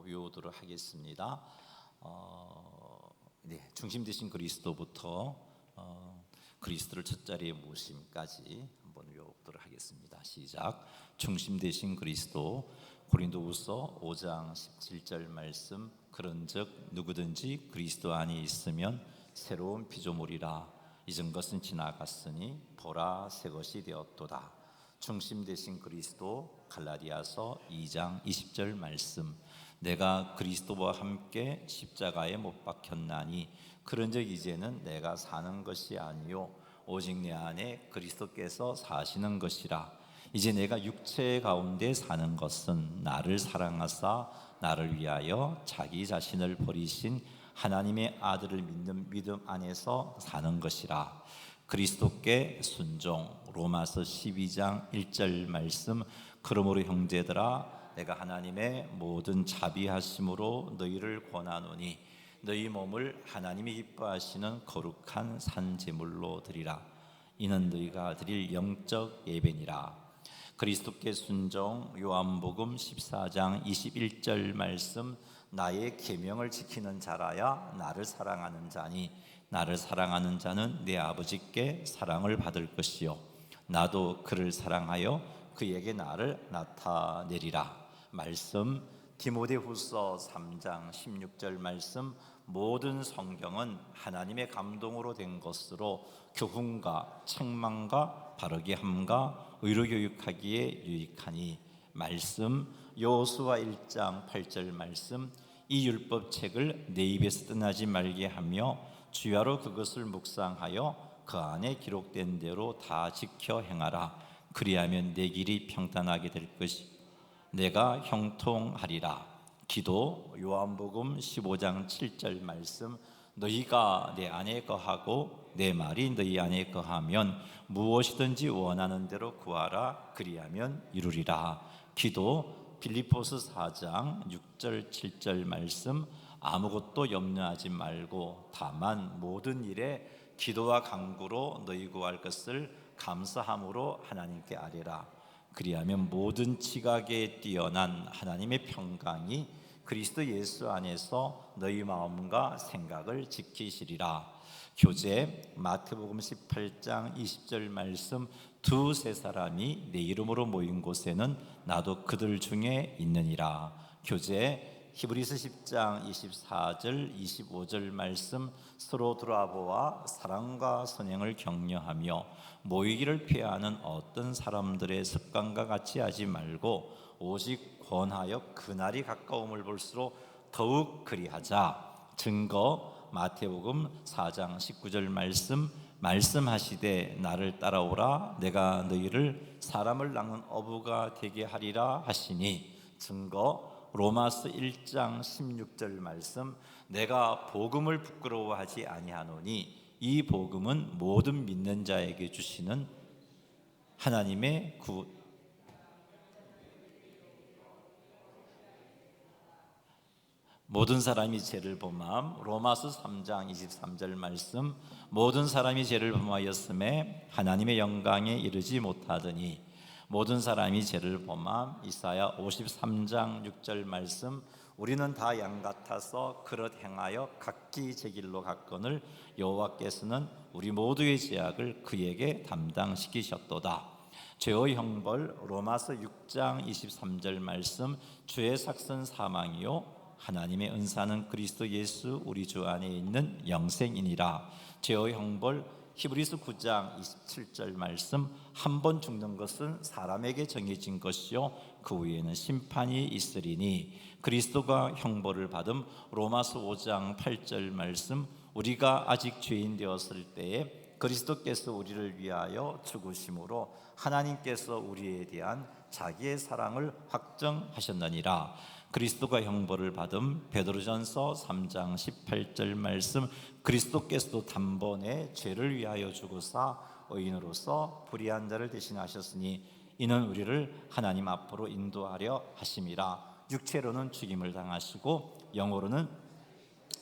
외우도록 하겠습니다. 중심 되신 그리스도부터 그리스도를 첫자리에 모심까지 한번 외워보도록 하겠습니다. 시작. 중심 되신 그리스도. 고린도후서 5장 17절 말씀. 그런즉 누구든지 그리스도 안에 있으면 새로운 피조물이라. 이전 것은 지나갔으니 보라 새 것이 되었도다. 중심 되신 그리스도. 갈라디아서 2장 20절 말씀. 내가 그리스도와 함께 십자가에 못 박혔나니 그런즉 이제는 내가 사는 것이 아니요 오직 내 안에 그리스도께서 사시는 것이라. 이제 내가 육체 가운데 사는 것은 나를 사랑하사 나를 위하여 자기 자신을 버리신 하나님의 아들을 믿는 믿음 안에서 사는 것이라. 그리스도께 순종. 로마서 12장 1절 말씀. 그러므로 형제들아 내가 하나님의 모든 자비하심으로 너희를 권하노니 너희 몸을 하나님이 기뻐하시는 거룩한 산제물로 드리라. 이는 너희가 드릴 영적 예배니라. 그리스도께 순종. 요한복음 14장 21절 말씀. 나의 계명을 지키는 자라야 나를 사랑하는 자니 나를 사랑하는 자는 내 아버지께 사랑을 받을 것이요 나도 그를 사랑하여 그에게 나를 나타내리라. 말씀. 디모데후서 3장 16절 말씀. 모든 성경은 하나님의 감동으로 된 것으로 교훈과 책망과 바르게 함과 의로 교육하기에 유익하니. 말씀. 여호수아 1장 8절 말씀. 이 율법책을 내 입에서 떠나지 말게 하며 주야로 그것을 묵상하여 그 안에 기록된 대로 다 지켜 행하라. 그리하면 내 길이 평탄하게 될 것이 내가 형통하리라. 기도. 요한복음 15장 7절 말씀. 너희가 내 안에 거하고 내 말이 너희 안에 거하면 무엇이든지 원하는 대로 구하라. 그리하면 이루리라. 기도. 빌립보서 4장 6절 7절 말씀. 아무것도 염려하지 말고 다만 모든 일에 기도와 간구로 너희 구할 것을 감사함으로 하나님께 아뢰라. 그리하면 모든 지각에 뛰어난 하나님의 평강이 그리스도 예수 안에서 너희 마음과 생각을 지키시리라. 교제. 마태복음 18장 20절 말씀. 두세 사람이 내 이름으로 모인 곳에는 나도 그들 중에 있느니라. 교제. 히브리서 10장 24절 25절 말씀. 서로 돌아보아 사랑과 선행을 격려하며 모이기를 피하는 어떤 사람들의 습관과 같이 하지 말고 오직 권하여 그날이 가까움을 볼수록 더욱 그리하자. 증거. 마태복음 4장 19절 말씀. 말씀하시되 나를 따라오라 내가 너희를 사람을 낚는 어부가 되게 하리라 하시니. 증거. 로마서 1장 16절 말씀. 내가 복음을 부끄러워하지 아니하노니 이 복음은 모든 믿는 자에게 주시는 하나님의 모든 사람이 죄를 범함. 로마서 3장 23절 말씀. 모든 사람이 죄를 범하였음에 하나님의 영광에 이르지 못하더니 모든 사람이 죄를 범함. 이사야 53장 6절 말씀. 우리는 다 양 같아서 그릇 행하여 각기 제 길로 갔거늘 여호와께서는 우리 모두의 죄악을 그에게 담당시키셨도다. 죄의 형벌. 로마서 6장 23절 말씀. 죄의 삭은 사망이요 하나님의 은사는 그리스도 예수 우리 주 안에 있는 영생이니라. 죄의 형벌. 히브리서 9장 27절 말씀. 한 번 죽는 것은 사람에게 정해진 것이요 그 후에는 심판이 있으리니 그리스도가 형벌을 받음. 로마서 5장 8절 말씀. 우리가 아직 죄인 되었을 때에 그리스도께서 우리를 위하여 죽으심으로 하나님께서 우리에 대한 자기의 사랑을 확정하셨느니라. 그리스도가 형벌을 받음. 베드로전서 3장 18절 말씀. 그리스도께서도 단번에 죄를 위하여 죽으사 의인으로서 불의한 자를 대신하셨으니 이는 우리를 하나님 앞으로 인도하려 하심이라. 육체로는 죽임을 당하시고 영으로는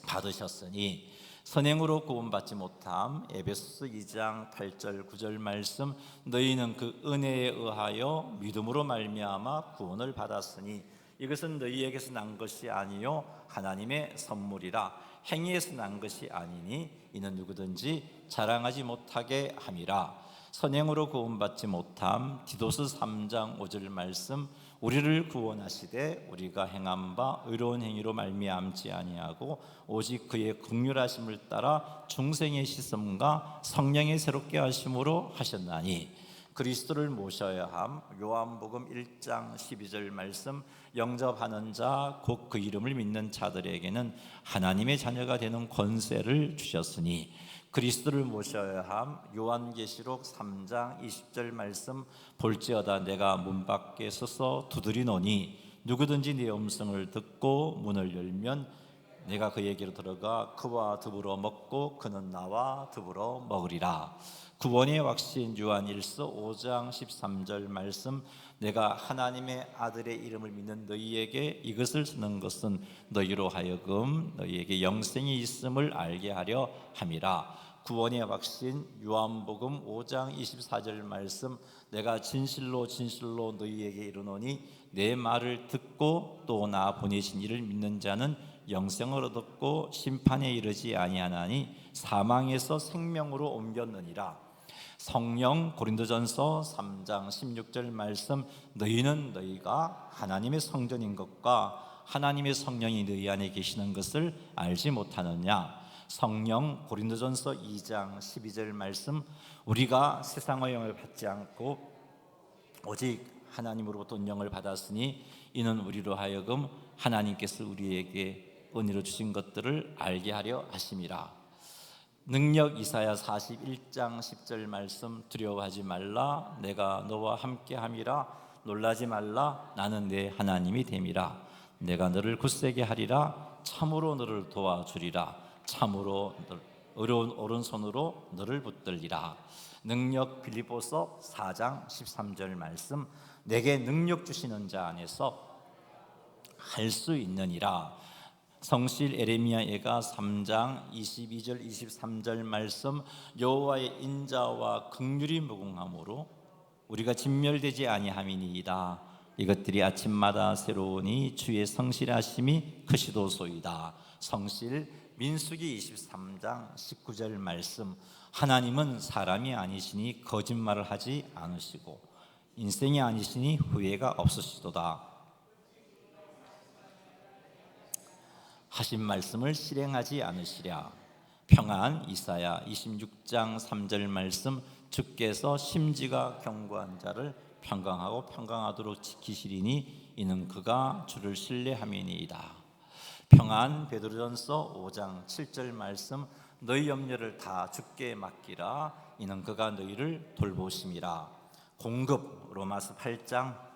받으셨으니 선행으로 구원받지 못함. 에베소서 2장 8절 9절 말씀. 너희는 그 은혜에 의하여 믿음으로 말미암아 구원을 받았으니 이것은 너희에게서 난 것이 아니요 하나님의 선물이라. 행위에서 난 것이 아니니 이는 누구든지 자랑하지 못하게 함이라. 선행으로 구원받지 못함. 디도스 3장 5절 말씀. 우리를 구원하시되 우리가 행한 바 의로운 행위로 말미암지 아니하고 오직 그의 긍휼하심을 따라 중생의 시험과 성령의 새롭게 하심으로 하셨나니. 그리스도를 모셔야 함. 요한복음 1장 12절 말씀. 영접하는 자 곧 그 이름을 믿는 자들에게는 하나님의 자녀가 되는 권세를 주셨으니. 그리스도를 모셔야 함. 요한계시록 3장 20절 말씀. 볼지어다 내가 문 밖에 서서 두드리노니 누구든지 내 음성을 듣고 문을 열면 내가 그에게로 들어가 그와 더불어 먹고 그는 나와 더불어 먹으리라. 구원의 확신 요한일서 5장 13절 말씀. 내가 하나님의 아들의 이름을 믿는 너희에게 이것을 쓰는 것은 너희로 하여금 너희에게 영생이 있음을 알게 하려 함이라. 구원의 확신 요한복음 5장 24절 말씀. 내가 진실로 진실로 너희에게 이르노니 내 말을 듣고 또 나 보내신 이를 믿는 자는 영생을 얻었고 심판에 이르지 아니하나니 사망에서 생명으로 옮겼느니라. 성령 고린도전서 3장 16절 말씀. 너희는 너희가 하나님의 성전인 것과 하나님의 성령이 너희 안에 계시는 것을 알지 못하느냐. 성령 고린도전서 2장 12절 말씀. 우리가 세상의 영을 받지 않고 오직 하나님으로부터 영을 받았으니 이는 우리로 하여금 하나님께서 우리에게 은혜로 주신 것들을 알게 하려 하심이라. 능력 이사야 41장 10절 말씀. 두려워하지 말라 내가 너와 함께 함이라. 놀라지 말라 나는 내 하나님이 됨이라. 내가 너를 굳세게 하리라. 참으로 너를 도와주리라. 참으로 어려운 오른손으로 너를 붙들리라. 능력 빌립보서 4장 13절 말씀. 내게 능력 주시는 자 안에서 할 수 있느니라. 성실 에레미야가 3장 22절 23절 말씀. 여호와의 인자와 긍휼이 무궁함으로 우리가 진멸되지 아니함이니이다. 이것들이 아침마다 새로우니 주의 성실하심이 크시도소이다. 성실 민수기 23장 19절 말씀. 하나님은 사람이 아니시니 거짓말을 하지 않으시고 인생이 아니시니 후회가 없으시도다. 하신 말씀을 실행하지 않으시랴. 평안 이사야 26장 3절 말씀. 주께서 심지가 견고한 자를 평강하고 평강하도록 지키시리니 이는 그가 주를 신뢰함이니이다. 평안 베드로전서 5장 7절 말씀. 너희 염려를 다 주께 맡기라. 이는 그가 너희를 돌보심이라. 공급 로마서 8장.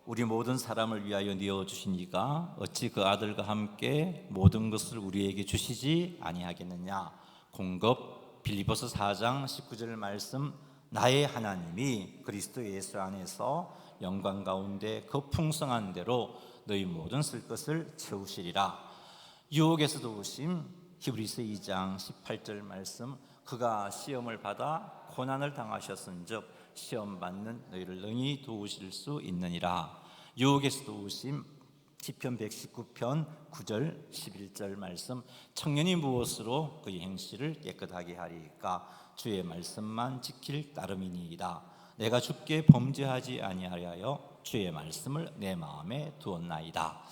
우리 모든 사람을 위하여 내어주신 이가 어찌 그 아들과 함께 모든 것을 우리에게 주시지 아니하겠느냐. 공급 빌립보서 4장 19절 말씀. 나의 하나님이 그리스도 예수 안에서 영광 가운데 그 풍성한 대로 너희 모든 쓸 것을 채우시리라. 유혹에서 도우심 히브리서 2장 18절 말씀. 그가 시험을 받아 고난을 당하셨은즉 시험 받는 너희를 능히 도우실 수 있느니라. 유혹에서 도우심 시편 119편 9절 11절 말씀. 청년이 무엇으로 그의 행실을 깨끗하게 하리까. 주의 말씀만 지킬 따름이니이다. 내가 주께 범죄하지 아니하여 주의 말씀을 내 마음에 두었나이다.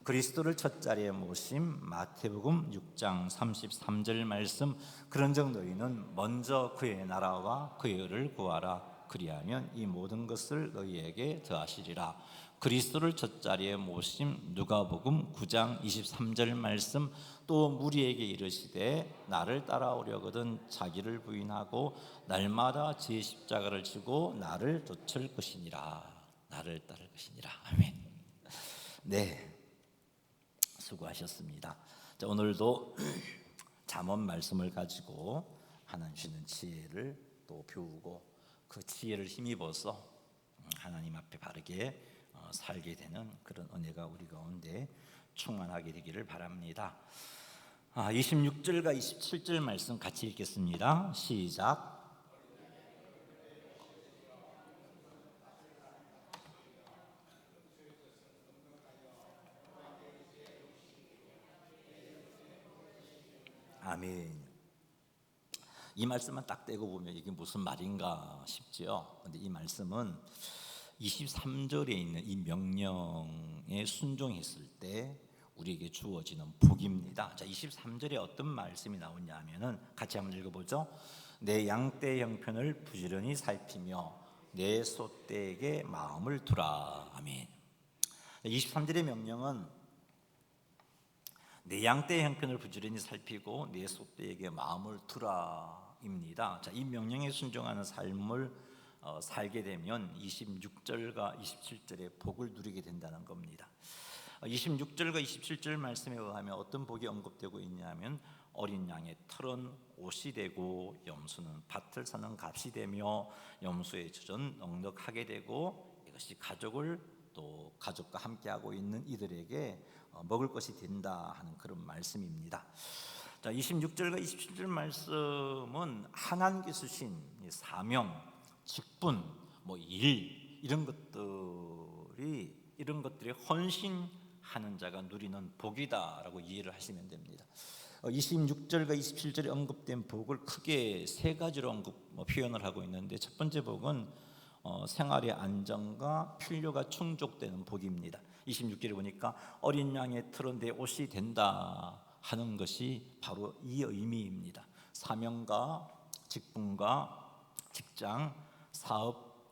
그리스도를 첫 자리에 모심 마태복음 6장 33절 말씀. 그런즉 너희는 먼저 그의 나라와 그의 의를 구하라. 그리하면 이 모든 것을 너희에게 더하시리라. 그리스도를 첫 자리에 모심 누가복음 9장 23절 말씀. 또 무리에게 이르시되 나를 따라오려거든 자기를 부인하고 날마다 제 십자가를 지고 나를 좇을 것이니라. 나를 따를 것이니라. 아멘. 네, 수고하셨습니다. 자, 오늘도 잠언 말씀을 가지고 하나님 주시는 지혜를 또 배우고 그 지혜를 힘입어서 하나님 앞에 바르게 살게 되는 그런 은혜가 우리 가운데 충만하게 되기를 바랍니다. 26절과 27절 말씀 같이 읽겠습니다. 시작. 아멘. 이 말씀만 딱 떼고 보면 이게 무슨 말인가 싶지요. 근데 이 말씀은 23절에 있는 이 명령에 순종했을 때 우리에게 주어지는 복입니다. 자, 23절에 어떤 말씀이 나오냐 하면은 같이 한번 읽어보죠. 내 양떼 형편을 부지런히 살피며 내 소떼에게 마음을 두라. 아멘. 23절의 명령은 내 양떼의 형편을 부지런히 살피고 내 소떼에게 마음을 두라입니다. 자, 이 명령에 순종하는 삶을 살게 되면 26절과 27절의 복을 누리게 된다는 겁니다. 26절과 27절 말씀에 의하면 어떤 복이 언급되고 있냐면 어린 양의 털은 옷이 되고 염소는 밭을 사는 값이 되며 염소의 젖은 넉넉하게 되고 이것이 가족을 또 가족과 함께하고 있는 이들에게 먹을 것이 된다 하는 그런 말씀입니다. 자, 26절과 27절 말씀은 하나님께서 주신 사명, 직분, 일 이런 것들이 헌신하는 자가 누리는 복이다라고 이해를 하시면 됩니다. 26절과 27절에 언급된 복을 크게 세 가지로 표현을 하고 있는데 첫 번째 복은 생활의 안정과 필요가 충족되는 복입니다. 26절에 보니까 어린 양의 털은 내 옷이 된다 하는 것이 바로 이 의미입니다. 사명과 직분과 직장, 사업,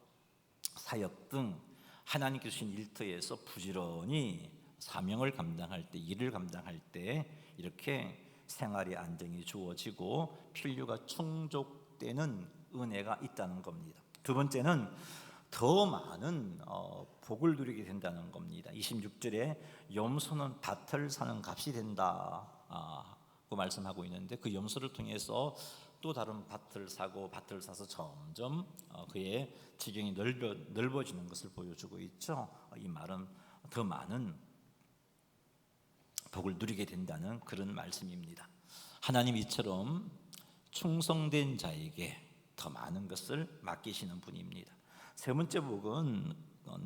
사역 등 하나님께 주신 일터에서 부지런히 사명을 감당할 때, 일을 감당할 때 이렇게 생활의 안정이 주어지고 필요가 충족되는 은혜가 있다는 겁니다. 두 번째는 더 많은 복을 누리게 된다는 겁니다. 26절에 염소는 밭을 사는 값이 된다고 말씀하고 있는데 그 염소를 통해서 또 다른 밭을 사서 점점 그의 지경이 넓어지는 것을 보여주고 있죠. 이 말은 더 많은 복을 누리게 된다는 그런 말씀입니다. 하나님 이처럼 충성된 자에게 더 많은 것을 맡기시는 분입니다. 세 번째 복은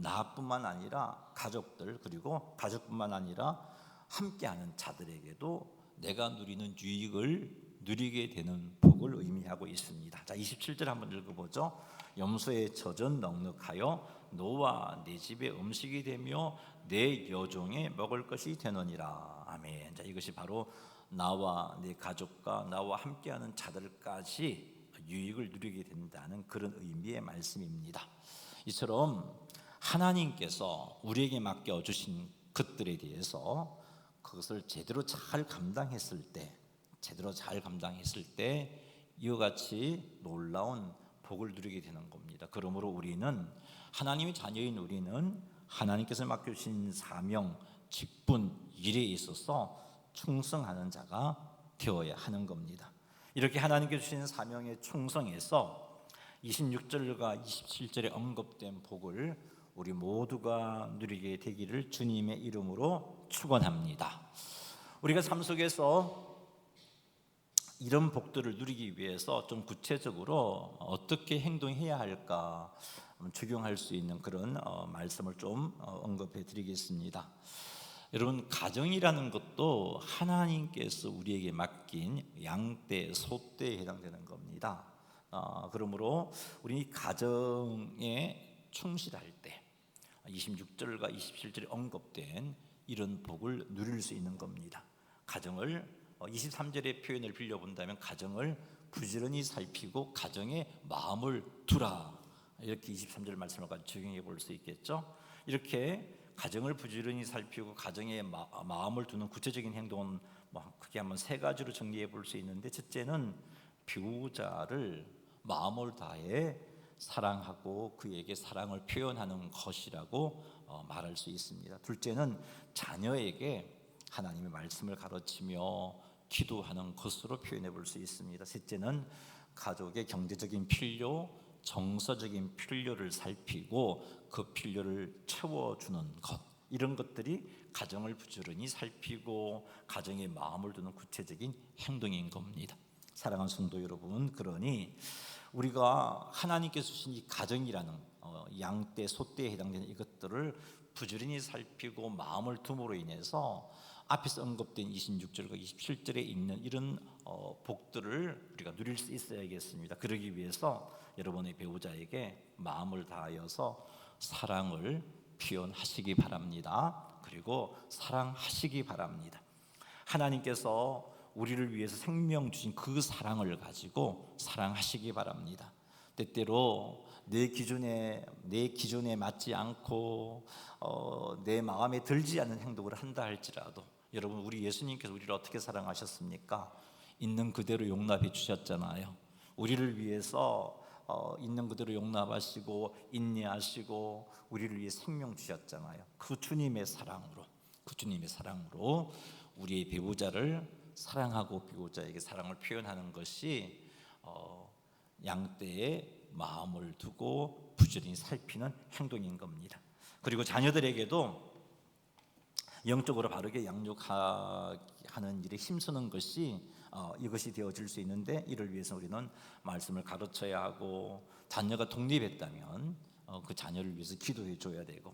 나뿐만 아니라 가족들 그리고 가족뿐만 아니라 함께하는 자들에게도 내가 누리는 유익을 누리게 되는 복을 의미하고 있습니다. 자, 27절 한번 읽어보죠. 염소의 젖은 넉넉하여 너와 내 집의 음식이 되며 내 여종의 먹을 것이 되느니라. 아멘. 자, 이것이 바로 나와 내 가족과 나와 함께하는 자들까지 유익을 누리게 된다는 그런 의미의 말씀입니다. 이처럼 하나님께서 우리에게 맡겨주신 것들에 대해서 그것을 제대로 잘 감당했을 때 이와 같이 놀라운 복을 누리게 되는 겁니다. 그러므로 우리는 하나님의 자녀인 우리는 하나님께서 맡겨주신 사명, 직분, 일에 있어서 충성하는 자가 되어야 하는 겁니다. 이렇게 하나님께 주신 사명에 충성해서 26절과 27절에 언급된 복을 우리 모두가 누리게 되기를 주님의 이름으로 축원합니다. 우리가 삶 속에서 이런 복들을 누리기 위해서 좀 구체적으로 어떻게 행동해야 할까 적용할 수 있는 그런 말씀을 좀 언급해 드리겠습니다. 여러분, 가정이라는 것도 하나님께서 우리에게 맡긴 양떼, 소떼에 해당되는 겁니다. 그러므로 우리 가정에 충실할 때 26절과 27절에 언급된 이런 복을 누릴 수 있는 겁니다. 가정을 23절의 표현을 빌려본다면 가정을 부지런히 살피고 가정에 마음을 두라, 이렇게 23절 말씀을 가지고 적용해 볼 수 있겠죠. 이렇게 가정을 부지런히 살피고 가정에 마음을 두는 구체적인 행동은 크게 한번 세 가지로 정리해 볼 수 있는데, 첫째는 배우자를 마음을 다해 사랑하고 그에게 사랑을 표현하는 것이라고 말할 수 있습니다. 둘째는 자녀에게 하나님의 말씀을 가르치며 기도하는 것으로 표현해 볼 수 있습니다. 셋째는 가족의 경제적인 필요, 정서적인 필요를 살피고 그 필요를 채워주는 것, 이런 것들이 가정을 부지런히 살피고 가정에 마음을 두는 구체적인 행동인 겁니다. 사랑하는 성도 여러분, 그러니 우리가 하나님께서 주신 이 가정이라는 양떼, 소떼에 해당되는 이것들을 부지런히 살피고 마음을 둠으로 인해서 앞에서 언급된 26절과 27절에 있는 이런 복들을 우리가 누릴 수 있어야겠습니다. 그러기 위해서 여러분의 배우자에게 마음을 다하여서 사랑을 표현하시기 바랍니다. 그리고 사랑하시기 바랍니다. 하나님께서 우리를 위해서 생명 주신 그 사랑을 가지고 사랑하시기 바랍니다. 때때로 내 기준에 맞지 않고 내 마음에 들지 않는 행동을 한다 할지라도, 여러분, 우리 예수님께서 우리를 어떻게 사랑하셨습니까? 있는 그대로 용납해 주셨잖아요. 우리를 위해서 있는 그대로 용납하시고 인내하시고 우리를 위해 생명 주셨잖아요. 그 주님의 사랑으로 우리의 배우자를 사랑하고 배우자에게 사랑을 표현하는 것이 양떼의 마음을 두고 부지런히 살피는 행동인 겁니다. 그리고 자녀들에게도 영적으로 바르게 양육하는 일에 힘쓰는 것이 이것이 되어질 수 있는데, 이를 위해서 우리는 말씀을 가르쳐야 하고, 자녀가 독립했다면 그 자녀를 위해서 기도해 줘야 되고,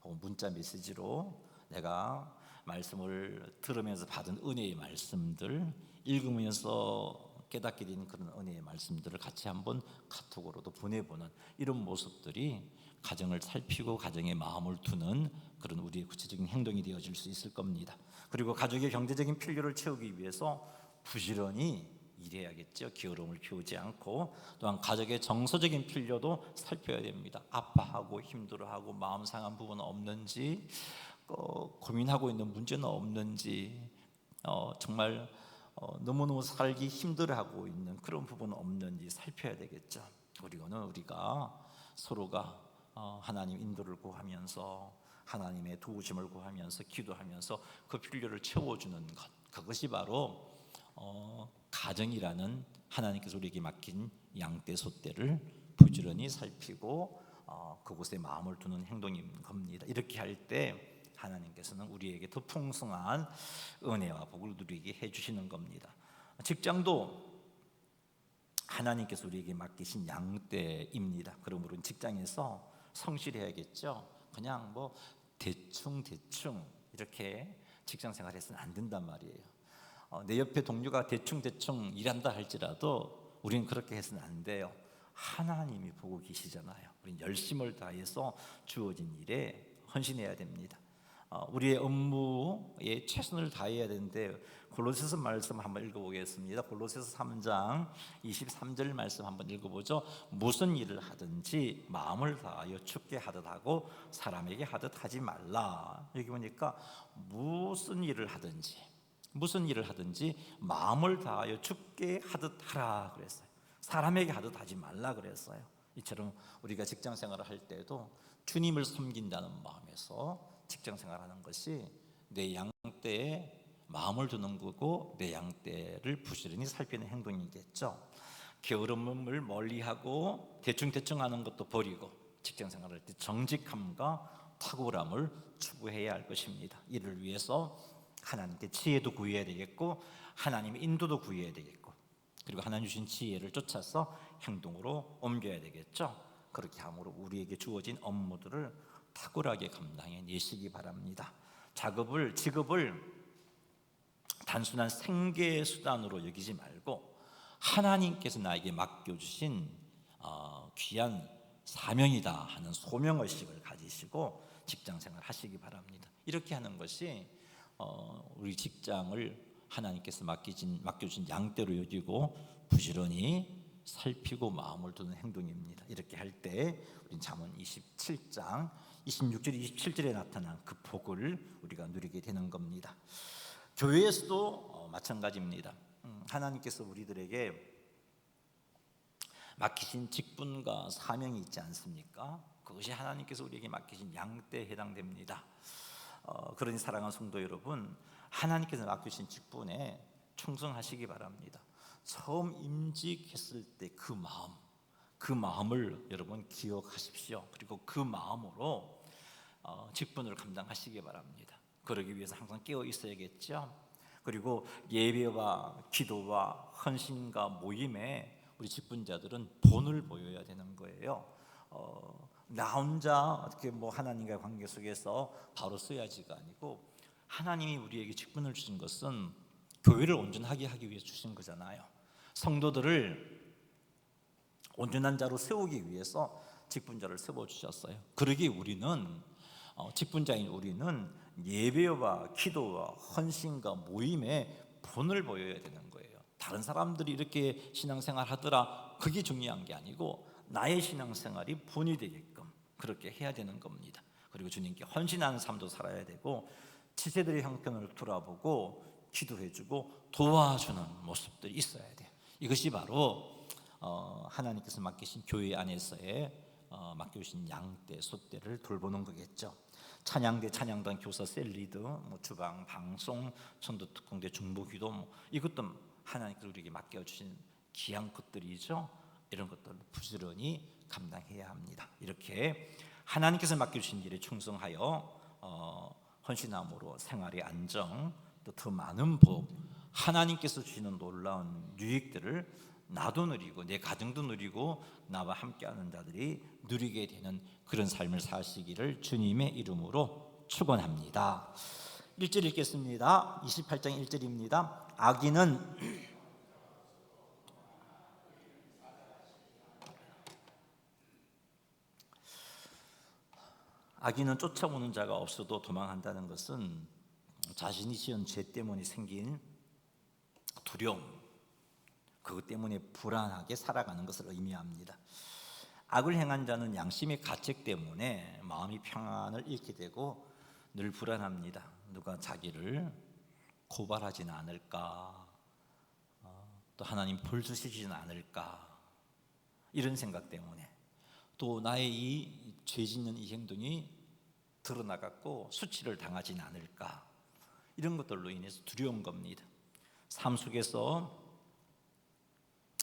문자 메시지로 내가 말씀을 들으면서 받은 은혜의 말씀들, 읽으면서 깨닫게 된 그런 은혜의 말씀들을 같이 한번 카톡으로도 보내보는 이런 모습들이 가정을 살피고 가정에 마음을 두는 그런 우리의 구체적인 행동이 되어질 수 있을 겁니다. 그리고 가족의 경제적인 필요를 채우기 위해서 부지런히 일해야겠죠. 게으름을 피우지 않고. 또한 가족의 정서적인 필요도 살펴야 됩니다. 아파하고 힘들어하고 마음 상한 부분은 없는지, 고민하고 있는 문제는 없는지, 정말 너무너무 살기 힘들어하고 있는 그런 부분은 없는지 살펴야 되겠죠. 그리고는 우리가 서로가 하나님 인도를 구하면서 하나님의 도우심을 구하면서 기도하면서 그 필요를 채워주는 것, 그것이 바로 가정이라는 하나님께서 우리에게 맡긴 양떼 소떼를 부지런히 살피고 그곳에 마음을 두는 행동인 겁니다. 이렇게 할 때 하나님께서는 우리에게 더 풍성한 은혜와 복을 누리게 해주시는 겁니다. 직장도 하나님께서 우리에게 맡기신 양떼입니다. 그러므로 직장에서 성실해야겠죠. 그냥 뭐 대충 이렇게 직장 생활해서는 안 된단 말이에요. 내 옆에 동료가 대충 일한다 할지라도 우리는 그렇게 해서는 안 돼요. 하나님이 보고 계시잖아요. 우리는 열심을 다해서 주어진 일에 헌신해야 됩니다. 우리의 업무에 최선을 다해야 되는데, 골로새서 말씀 한번 읽어보겠습니다. 골로새서 3장 23절 말씀 한번 읽어보죠. 무슨 일을 하든지 마음을 다하여 주께 하듯 하고 사람에게 하듯 하지 말라. 여기 보니까 무슨 일을 하든지 마음을 다하여 주께 하듯 하라 그랬어요. 사람에게 하듯 하지 말라 그랬어요. 이처럼 우리가 직장 생활을 할 때도 주님을 섬긴다는 마음에서 직장 생활하는 것이 내 양떼에 마음을 두는 거고, 내 양떼를 부지런히 살피는 행동이겠죠. 게으름을 멀리하고 대충 하는 것도 버리고 직장 생활할 때 정직함과 탁월함을 추구해야 할 것입니다. 이를 위해서 하나님께 지혜도 구해야 되겠고, 하나님의 인도도 구해야 되겠고, 그리고 하나님 주신 지혜를 쫓아서 행동으로 옮겨야 되겠죠. 그렇게 함으로 우리에게 주어진 업무들을 탁월하게 감당해 내시기 바랍니다. 직업을 단순한 생계 수단으로 여기지 말고 하나님께서 나에게 맡겨주신 귀한 사명이다 하는 소명의식을 가지시고 직장생활 하시기 바랍니다. 이렇게 하는 것이 우리 직장을 하나님께서 맡겨주신 양떼로 여기고 부지런히 살피고 마음을 두는 행동입니다. 이렇게 할 때 우리 잠언 27장 26절 27절에 나타난 그 복을 우리가 누리게 되는 겁니다. 교회에서도 마찬가지입니다. 하나님께서 우리들에게 맡기신 직분과 사명이 있지 않습니까? 그것이 하나님께서 우리에게 맡기신 양떼에 해당됩니다. 그러니 사랑하는 성도 여러분, 하나님께서 맡기신 직분에 충성하시기 바랍니다. 처음 임직했을 때 그 마음을 여러분 기억하십시오. 그리고 그 마음으로 직분을 감당하시기 바랍니다. 그러기 위해서 항상 깨어 있어야겠죠. 그리고 예배와 기도와 헌신과 모임에 우리 직분자들은 본을 보여야 되는 거예요. 나 혼자 어떻게 하나님과의 관계 속에서 바로 써야지가 아니고 하나님이 우리에게 직분을 주신 것은 교회를 온전하게 하기 위해 주신 거잖아요. 성도들을 온전한 자로 세우기 위해서 직분자를 세워주셨어요. 그러기에 우리는 직분자인 우리는 예배와 기도와 헌신과 모임에 본을 보여야 되는 거예요. 다른 사람들이 이렇게 신앙생활 하더라, 그게 중요한 게 아니고 나의 신앙생활이 본이 되게끔 그렇게 해야 되는 겁니다. 그리고 주님께 헌신하는 삶도 살아야 되고, 지체들의 형편을 돌아보고 기도해주고 도와주는 모습들이 있어야 돼요. 이것이 바로 하나님께서 맡기신 교회 안에서의 맡겨주신 양떼, 소떼를 돌보는 거겠죠. 찬양대, 찬양단, 교사, 셀리드, 주방, 방송, 전도, 특공대, 중보기도, 이것도 하나님께서 우리에게 맡겨주신 귀한 것들이죠. 이런 것들을 부지런히 감당해야 합니다. 이렇게 하나님께서 맡겨주신 일에 충성하여 헌신함으로 생활의 안정, 또 더 많은 복, 하나님께서 주시는 놀라운 유익들을 나도 누리고 내 가정도 누리고 나와 함께하는 자들이 누리게 되는 그런 삶을 사시기를 주님의 이름으로 축원합니다. 1절 읽겠습니다. 28장 1절입니다. 악인은 쫓아오는 자가 없어도 도망한다는 것은 자신이 지은 죄 때문에 생긴 두려움, 그것 때문에 불안하게 살아가는 것을 의미합니다. 악을 행한 자는 양심의 가책 때문에 마음이 평안을 잃게 되고 늘 불안합니다. 누가 자기를 고발하지는 않을까, 또 하나님 벌 주시지는 않을까, 이런 생각 때문에, 또 나의 이 죄 짓는 이 행동이 드러나갖고 수치를 당하지는 않을까, 이런 것들로 인해서 두려운 겁니다. 삶 속에서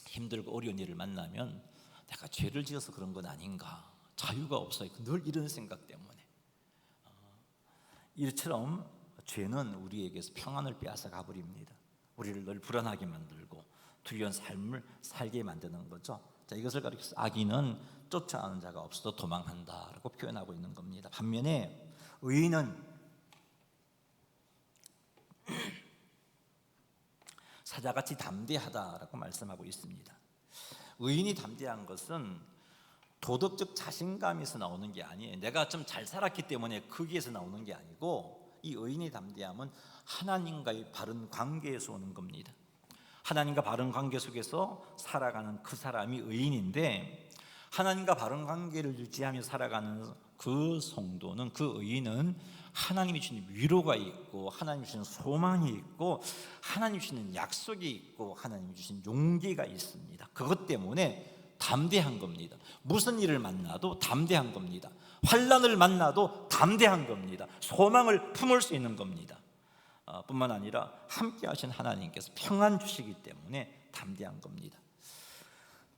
힘들고 어려운 일을 만나면 내가 죄를 지어서 그런 건 아닌가, 자유가 없어요. 늘 이런 생각 때문에. 이처럼 죄는 우리에게서 평안을 빼앗아 가버립니다. 우리를 늘 불안하게 만들고 두려운 삶을 살게 만드는 거죠. 자, 이것을 가리켜서 악인은 쫓아오는 자가 없어도 도망한다라고 표현하고 있는 겁니다. 반면에 의인은 사자같이 담대하다라고 말씀하고 있습니다. 의인이 담대한 것은 도덕적 자신감에서 나오는 게 아니에요. 내가 좀 잘 살았기 때문에 거기에서 나오는 게 아니고, 이 의인의 담대함은 하나님과의 바른 관계에서 오는 겁니다. 하나님과 바른 관계 속에서 살아가는 그 사람이 의인인데, 하나님과 바른 관계를 유지하며 살아가는 그 성도는, 그 의인은 하나님이 주신 위로가 있고, 하나님이 주신 소망이 있고, 하나님이 주시는 약속이 있고, 하나님이 주신 용기가 있습니다. 그것 때문에 담대한 겁니다. 무슨 일을 만나도 담대한 겁니다. 환난을 만나도 담대한 겁니다. 소망을 품을 수 있는 겁니다. 뿐만 아니라 함께 하신 하나님께서 평안 주시기 때문에 담대한 겁니다.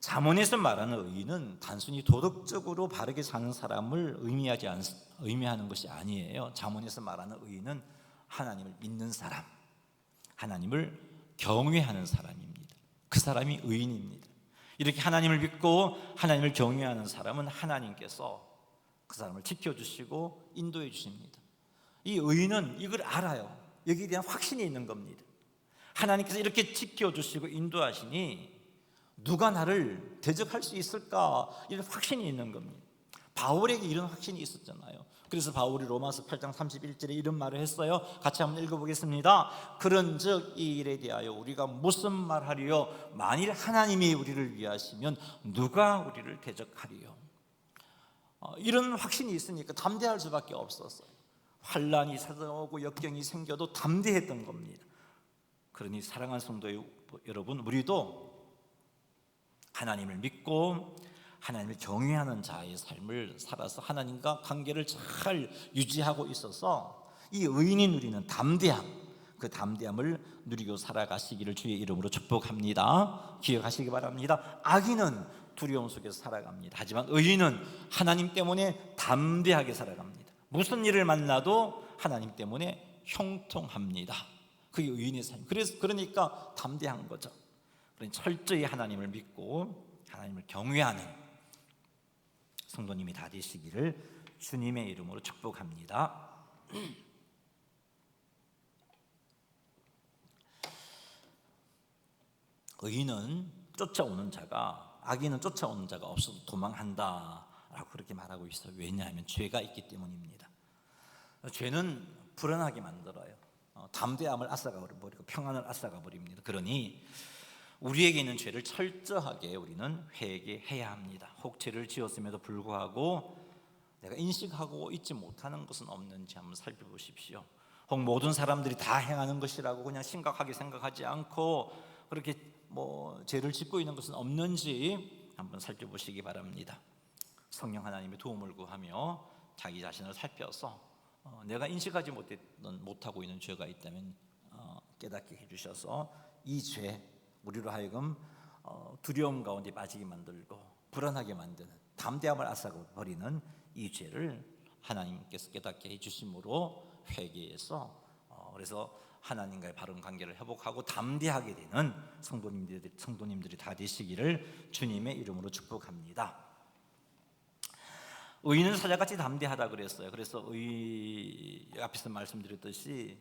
잠언에서 말하는 의인은 단순히 도덕적으로 바르게 사는 사람을 의미하는 것이 아니에요. 잠언에서 말하는 의인은 하나님을 믿는 사람, 하나님을 경외하는 사람입니다. 그 사람이 의인입니다. 이렇게 하나님을 믿고 하나님을 경외하는 사람은 하나님께서 그 사람을 지켜주시고 인도해 주십니다. 이 의인은 이걸 알아요. 여기에 대한 확신이 있는 겁니다. 하나님께서 이렇게 지켜주시고 인도하시니 누가 나를 대적할 수 있을까, 이런 확신이 있는 겁니다. 바울에게 이런 확신이 있었잖아요. 그래서 바울이 로마서 8장 31절에 이런 말을 했어요. 같이 한번 읽어보겠습니다. 그런즉 이 일에 대하여 우리가 무슨 말하리요? 만일 하나님이 우리를 위하시면 누가 우리를 대적하리요? 이런 확신이 있으니까 담대할 수밖에 없었어요. 환난이 찾아오고 역경이 생겨도 담대했던 겁니다. 그러니 사랑하는 성도 여러분, 우리도 하나님을 믿고 하나님을 경외하는 자의 삶을 살아서 하나님과 관계를 잘 유지하고 있어서 이 의인이 누리는 담대함, 그 담대함을 누리고 살아가시기를 주의 이름으로 축복합니다. 기억하시기 바랍니다. 악인은 두려움 속에서 살아갑니다. 하지만 의인은 하나님 때문에 담대하게 살아갑니다. 무슨 일을 만나도 하나님 때문에 형통합니다. 그게 의인의 삶. 그러니까 담대한 거죠. 그러니까 철저히 하나님을 믿고 하나님을 경외하는 성도님이 다 되시기를 주님의 이름으로 축복합니다. 의인은 쫓아오는 자가, 악인은 쫓아오는 자가 없어도 도망한다라고 그렇게 말하고 있어요. 왜냐하면 죄가 있기 때문입니다. 죄는 불안하게 만들어요. 담대함을 앗아가 버리고 평안을 앗아가 버립니다. 그러니 우리에게 있는 죄를 철저하게 우리는 회개해야 합니다. 혹 죄를 지었음에도 불구하고 내가 인식하고 잊지 못하는 것은 없는지 한번 살펴보십시오. 혹 모든 사람들이 다 행하는 것이라고 그냥 심각하게 생각하지 않고 그렇게 죄를 짓고 있는 것은 없는지 한번 살펴보시기 바랍니다. 성령 하나님의 도움을 구하며 자기 자신을 살펴서 내가 인식하지 못하고 있는 죄가 있다면 깨닫게 해주셔서 이 죄, 우리로 하여금 두려움 가운데 빠지게 만들고 불안하게 만드는, 담대함을 앗아가 버리는 이 죄를 하나님께서 깨닫게 해주심으로 회개해서 그래서 하나님과의 바른 관계를 회복하고 담대하게 되는 성도님들이 다 되시기를 주님의 이름으로 축복합니다. 의인은 사자같이 담대하다 그랬어요. 그래서 앞에서 말씀드렸듯이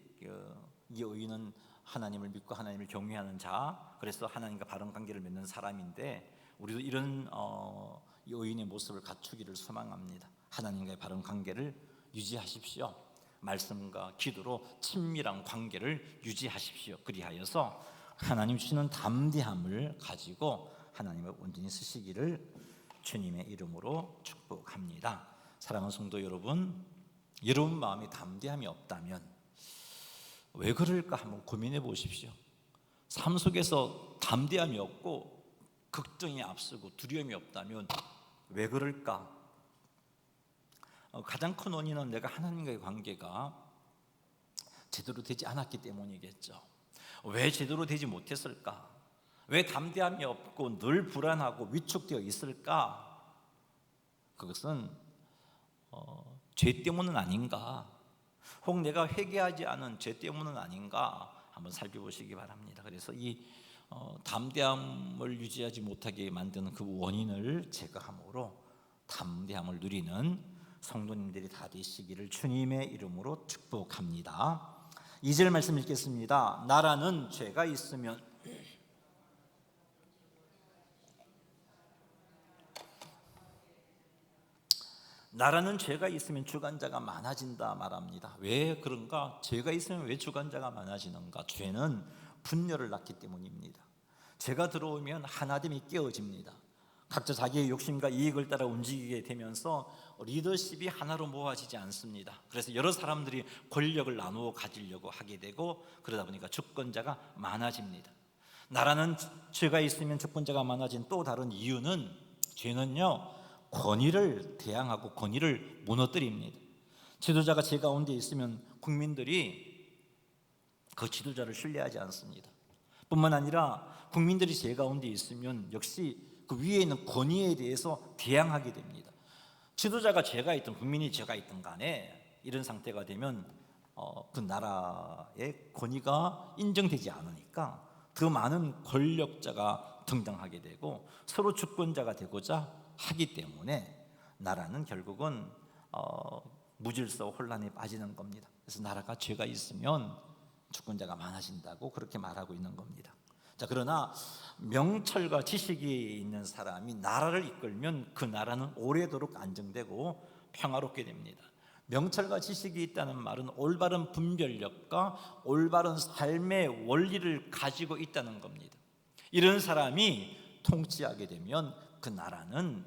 이 의인은 하나님을 믿고 하나님을 경외하는 자, 그래서 하나님과 바른 관계를 맺는 사람인데 우리도 이런 이 의인의 모습을 갖추기를 소망합니다. 하나님과의 바른 관계를 유지하십시오. 말씀과 기도로 친밀한 관계를 유지하십시오. 그리하여서 하나님 주시는 담대함을 가지고 하나님을 온전히 쓰시기를 주님의 이름으로 축복합니다. 사랑하는 성도 여러분, 여러분 마음에 담대함이 없다면 왜 그럴까 한번 고민해 보십시오. 삶 속에서 담대함이 없고 걱정이 앞서고 두려움이 없다면 왜 그럴까? 가장 큰 원인은 내가 하나님과의 관계가 제대로 되지 않았기 때문이겠죠. 왜 제대로 되지 못했을까? 왜 담대함이 없고 늘 불안하고 위축되어 있을까? 그것은 죄 때문은 아닌가? 혹 내가 회개하지 않은 죄 때문은 아닌가? 한번 살펴보시기 바랍니다. 그래서 이 담대함을 유지하지 못하게 만드는 그 원인을 제거함으로 담대함을 누리는 성도님들이 다 되시기를 주님의 이름으로 축복합니다. 2절 말씀 읽겠습니다. 나라는 죄가 있으면 주관자가 많아진다 말합니다. 왜 그런가? 죄가 있으면 왜 주관자가 많아지는가? 죄는 분열을 낳기 때문입니다. 죄가 들어오면 하나됨이 깨어집니다. 각자 자기의 욕심과 이익을 따라 움직이게 되면서 리더십이 하나로 모아지지 않습니다. 그래서 여러 사람들이 권력을 나누어 가지려고 하게 되고 그러다 보니까 주권자가 많아집니다. 나라는 죄가 있으면 주권자가 많아진 또 다른 이유는 죄는요 권위를 대항하고 권위를 무너뜨립니다. 지도자가 죄 가운데 있으면 국민들이 그 지도자를 신뢰하지 않습니다. 뿐만 아니라 국민들이 죄 가운데 있으면 역시 그 위에 있는 권위에 대해서 대항하게 됩니다. 지도자가 죄가 있든 국민이 죄가 있든 간에 이런 상태가 되면 그 나라의 권위가 인정되지 않으니까 더 많은 권력자가 등장하게 되고 서로 주권자가 되고자 하기 때문에 나라는 결국은 무질서 혼란에 빠지는 겁니다. 그래서 나라가 죄가 있으면 주권자가 많아진다고 그렇게 말하고 있는 겁니다. 자, 그러나 명철과 지식이 있는 사람이 나라를 이끌면 그 나라는 오래도록 안정되고 평화롭게 됩니다. 명철과 지식이 있다는 말은 올바른 분별력과 올바른 삶의 원리를 가지고 있다는 겁니다. 이런 사람이 통치하게 되면 그 나라는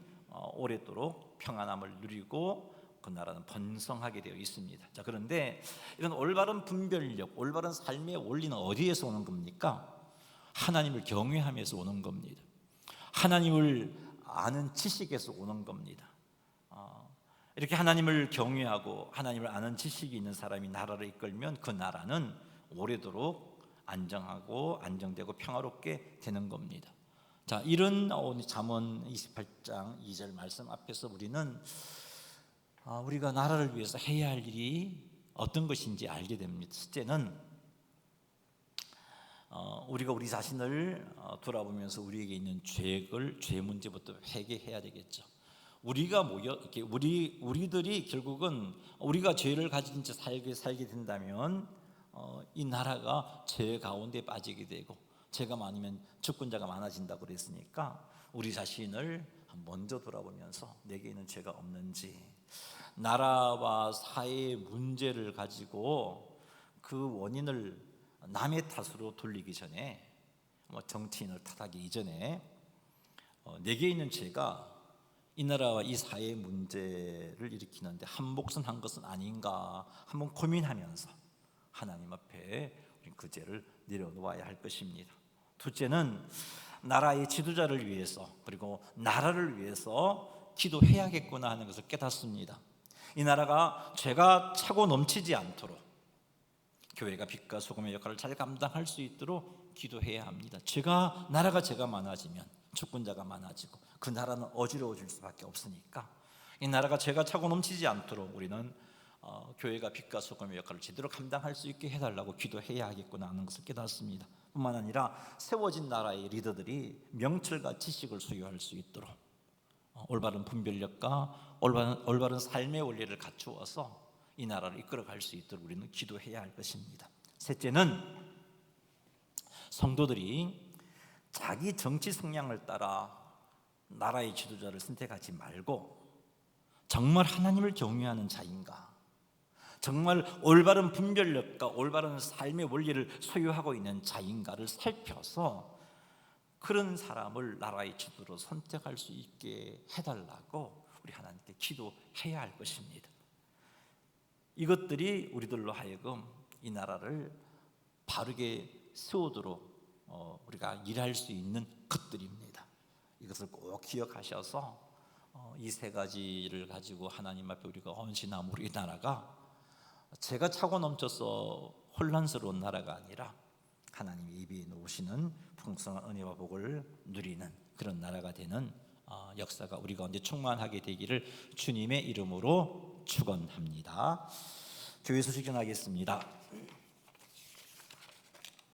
오래도록 평안함을 누리고 그 나라는 번성하게 되어 있습니다. 자, 그런데 이런 올바른 분별력, 올바른 삶의 원리는 어디에서 오는 겁니까? 하나님을 경외하면서 오는 겁니다. 하나님을 아는 지식에서 오는 겁니다. 이렇게 하나님을 경외하고 하나님을 아는 지식이 있는 사람이 나라를 이끌면 그 나라는 오래도록 안정하고 안정되고 평화롭게 되는 겁니다. 자, 이런 잠언 28장 2절 말씀 앞에서 우리는 우리가 나라를 위해서 해야 할 일이 어떤 것인지 알게 됩니다. 첫째는 우리가 우리 자신을 돌아보면서 우리에게 있는 죄 문제부터 회개해야 되겠죠. 우리가 우리들이 결국은 우리가 죄를 가진 채 살게 된다면 이 나라가 죄 가운데 빠지게 되고 제가 많으면 주권자가 많아진다고 그랬으니까 우리 자신을 먼저 돌아보면서 내게 있는 죄가 없는지, 나라와 사회의 문제를 가지고 그 원인을 남의 탓으로 돌리기 전에, 정치인을 탓하기 이전에 내게 있는 죄가 이 나라와 이 사회의 문제를 일으키는데 한몫한 것은 아닌가 한번 고민하면서 하나님 앞에 그 죄를 내려놓아야 할 것입니다. 둘째는 나라의 지도자를 위해서, 그리고 나라를 위해서 기도해야겠구나 하는 것을 깨닫습니다. 이 나라가 죄가 차고 넘치지 않도록 교회가 빛과 소금의 역할을 잘 감당할 수 있도록 기도해야 합니다. 나라가 죄가 많아지면 주권자가 많아지고 그 나라는 어지러워질 수밖에 없으니까 이 나라가 죄가 차고 넘치지 않도록 우리는 교회가 빛과 소금의 역할을 제대로 감당할 수 있게 해달라고 기도해야 하겠구나 하는 것을 깨닫습니다. 뿐만 아니라 세워진 나라의 리더들이 명철과 지식을 소유할 수 있도록 올바른 분별력과 올바른 삶의 원리를 갖추어서 이 나라를 이끌어갈 수 있도록 우리는 기도해야 할 것입니다. 셋째는 성도들이 자기 정치 성향을 따라 나라의 지도자를 선택하지 말고 정말 하나님을 경외하는 자인가, 정말 올바른 분별력과 올바른 삶의 원리를 소유하고 있는 자인가를 살펴서 그런 사람을 나라의 지도로 선택할 수 있게 해달라고 우리 하나님께 기도해야 할 것입니다. 이것들이 우리들로 하여금 이 나라를 바르게 세우도록 우리가 일할 수 있는 것들입니다. 이것을 꼭 기억하셔서 이 세 가지를 가지고 하나님 앞에 우리가 헌신하면 우리 나라가 죄가 차고 넘쳐서 혼란스러운 나라가 아니라 하나님이 입에 놓으시는 풍성한 은혜와 복을 누리는 그런 나라가 되는 역사가 우리 가운데 충만하게 되기를 주님의 이름으로 축원합니다. 교회 소식 전하겠습니다.